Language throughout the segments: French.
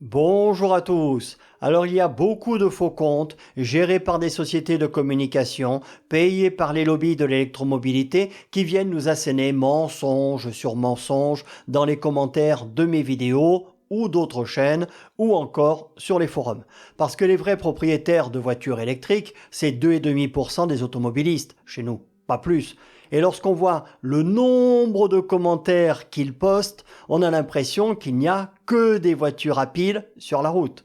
Bonjour à tous. Alors il y a beaucoup de faux comptes gérés par des sociétés de communication, payés par les lobbies de l'électromobilité qui viennent nous asséner mensonges sur mensonges dans les commentaires de mes vidéos ou d'autres chaînes ou encore sur les forums. Parce que les vrais propriétaires de voitures électriques, c'est 2,5% des automobilistes chez nous, pas plus. Et lorsqu'on voit le nombre de commentaires qu'ils postent, on a l'impression qu'il n'y a que des voitures à pile sur la route.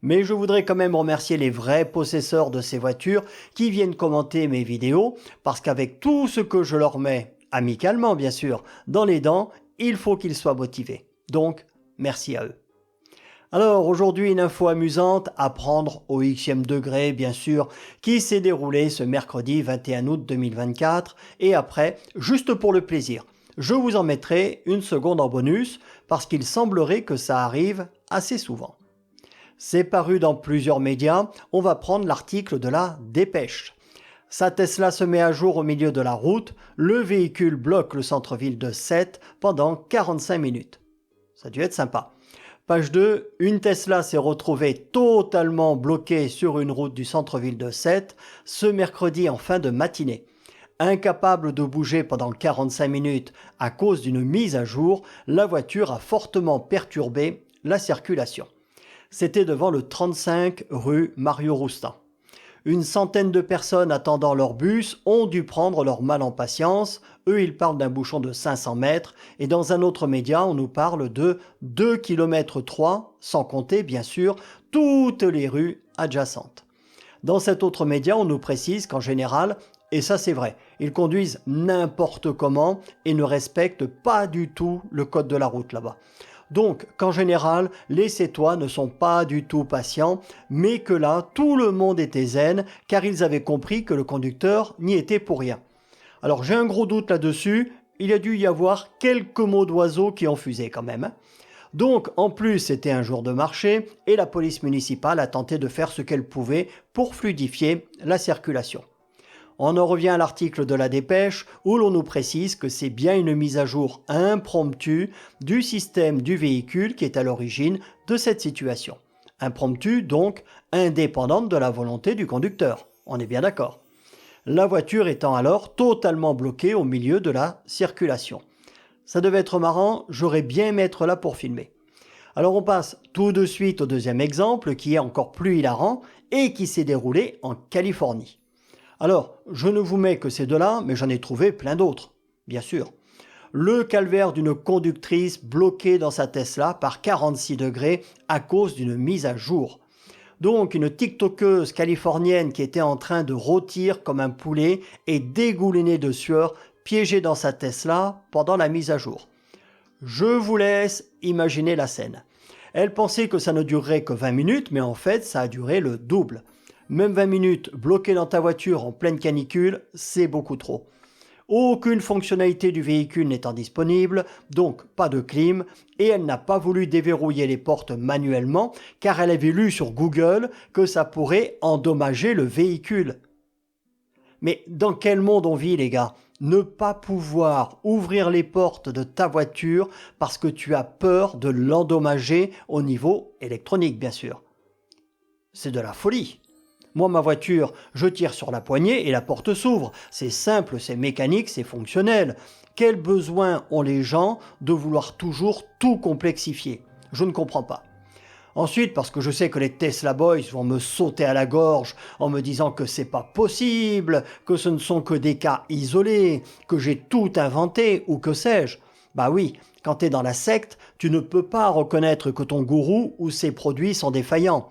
Mais je voudrais quand même remercier les vrais possesseurs de ces voitures qui viennent commenter mes vidéos, parce qu'avec tout ce que je leur mets, amicalement bien sûr, dans les dents, il faut qu'ils soient motivés. Donc, merci à eux. Alors aujourd'hui une info amusante à prendre au xème degré bien sûr qui s'est déroulée ce mercredi 21 août 2024 et après, juste pour le plaisir, je vous en mettrai une seconde en bonus parce qu'il semblerait que ça arrive assez souvent. C'est paru dans plusieurs médias, on va prendre l'article de la Dépêche. Sa Tesla se met à jour au milieu de la route, le véhicule bloque le centre-ville de Sète pendant 45 minutes. Ça a dû être sympa. Page 2, une Tesla s'est retrouvée totalement bloquée sur une route du centre-ville de Sète ce mercredi en fin de matinée. Incapable de bouger pendant 45 minutes à cause d'une mise à jour, la voiture a fortement perturbé la circulation. C'était devant le 35 rue Mario-Roustan. Une centaine de personnes attendant leur bus ont dû prendre leur mal en patience. Eux, ils parlent d'un bouchon de 500 mètres. Et dans un autre média, on nous parle de 2 km 3, sans compter, bien sûr, toutes les rues adjacentes. Dans cet autre média, on nous précise qu'en général, et ça c'est vrai, ils conduisent n'importe comment et ne respectent pas du tout le code de la route là-bas. Donc qu'en général, les Sétois ne sont pas du tout patients, mais que là, tout le monde était zen, car ils avaient compris que le conducteur n'y était pour rien. Alors j'ai un gros doute là-dessus, il a dû y avoir quelques mots d'oiseaux qui ont fusé quand même. Donc en plus c'était un jour de marché, et la police municipale a tenté de faire ce qu'elle pouvait pour fluidifier la circulation. On en revient à l'article de la Dépêche où l'on nous précise que c'est bien une mise à jour impromptue du système du véhicule qui est à l'origine de cette situation. Impromptue donc indépendante de la volonté du conducteur. On est bien d'accord. La voiture étant alors totalement bloquée au milieu de la circulation. Ça devait être marrant, j'aurais bien aimé être là pour filmer. Alors on passe tout de suite au deuxième exemple qui est encore plus hilarant et qui s'est déroulé en Californie. Alors, je ne vous mets que ces deux-là, mais j'en ai trouvé plein d'autres, bien sûr. Le calvaire d'une conductrice bloquée dans sa Tesla par 46 degrés à cause d'une mise à jour. Donc, une tiktokeuse californienne qui était en train de rôtir comme un poulet et dégoulinée de sueur, piégée dans sa Tesla pendant la mise à jour. Je vous laisse imaginer la scène. Elle pensait que ça ne durerait que 20 minutes, mais en fait, ça a duré le double. Même 20 minutes bloqué dans ta voiture en pleine canicule, c'est beaucoup trop. Aucune fonctionnalité du véhicule n'étant disponible, donc pas de clim, et elle n'a pas voulu déverrouiller les portes manuellement car elle avait lu sur Google que ça pourrait endommager le véhicule. Mais dans quel monde on vit les gars ? Ne pas pouvoir ouvrir les portes de ta voiture parce que tu as peur de l'endommager au niveau électronique bien sûr. C'est de la folie. Moi, ma voiture, je tire sur la poignée et la porte s'ouvre. C'est simple, c'est mécanique, c'est fonctionnel. Quel besoin ont les gens de vouloir toujours tout complexifier ? Je ne comprends pas. Ensuite, parce que je sais que les Tesla Boys vont me sauter à la gorge en me disant que c'est pas possible, que ce ne sont que des cas isolés, que j'ai tout inventé ou que sais-je. Bah oui, quand tu es dans la secte, tu ne peux pas reconnaître que ton gourou ou ses produits sont défaillants.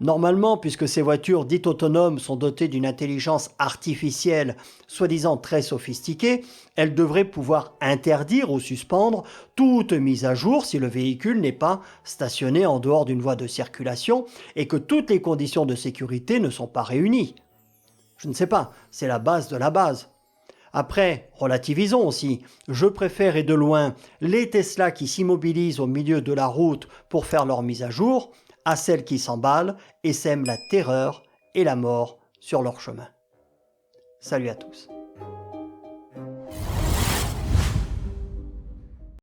Normalement, puisque ces voitures dites autonomes sont dotées d'une intelligence artificielle soi-disant très sophistiquée, elles devraient pouvoir interdire ou suspendre toute mise à jour si le véhicule n'est pas stationné en dehors d'une voie de circulation et que toutes les conditions de sécurité ne sont pas réunies. Je ne sais pas, c'est la base de la base. Après, relativisons aussi, je préfère et de loin les Tesla qui s'immobilisent au milieu de la route pour faire leur mise à jour à celles qui s'emballent et sèment la terreur et la mort sur leur chemin. Salut à tous.